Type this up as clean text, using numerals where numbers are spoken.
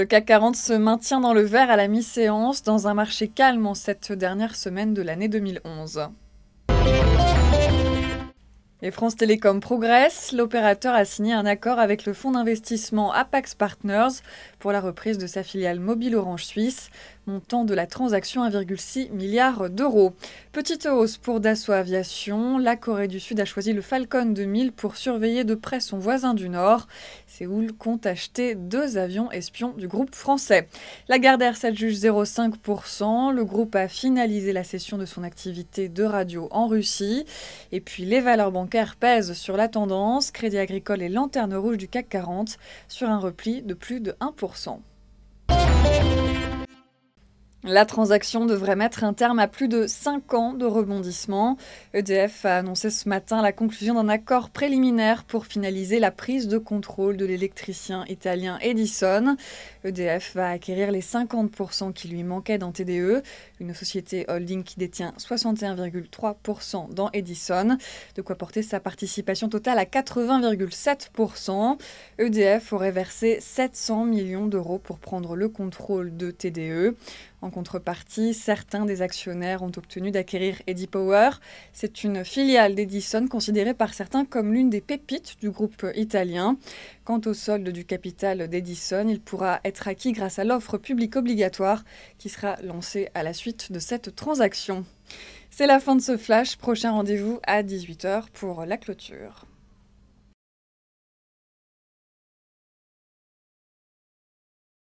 Le CAC 40 se maintient dans le vert à la mi-séance, dans un marché calme en cette dernière semaine de l'année 2011. Et France Télécom progresse. L'opérateur a signé un accord avec le fonds d'investissement Apax Partners pour la reprise de sa filiale mobile Orange Suisse, montant de la transaction 1,6 milliard d'euros. Petite hausse pour Dassault Aviation. La Corée du Sud a choisi le Falcon 2000 pour surveiller de près son voisin du Nord. Séoul compte acheter 2 avions espions du groupe français. Lagardère s'adjuge 0,5%. Le groupe a finalisé la cession de son activité de radio en Russie. Et puis les valeurs bancaires pèsent sur la tendance. Crédit Agricole et Lanterne Rouge du CAC 40 sur un repli de plus de 1%. La transaction devrait mettre un terme à plus de 5 ans de rebondissement. EDF a annoncé ce matin la conclusion d'un accord préliminaire pour finaliser la prise de contrôle de l'électricien italien Edison. EDF va acquérir les 50% qui lui manquaient dans TDE, une société holding qui détient 61,3% dans Edison, de quoi porter sa participation totale à 80,7%. EDF aurait versé 700 millions d'euros pour prendre le contrôle de TDE. En contrepartie, certains des actionnaires ont obtenu d'acquérir EDIPower. C'est une filiale d'Edison considérée par certains comme l'une des pépites du groupe italien. Quant au solde du capital d'Edison, il pourra être acquis grâce à l'offre publique obligatoire qui sera lancée à la suite de cette transaction. C'est la fin de ce flash. Prochain rendez-vous à 18 h pour la clôture.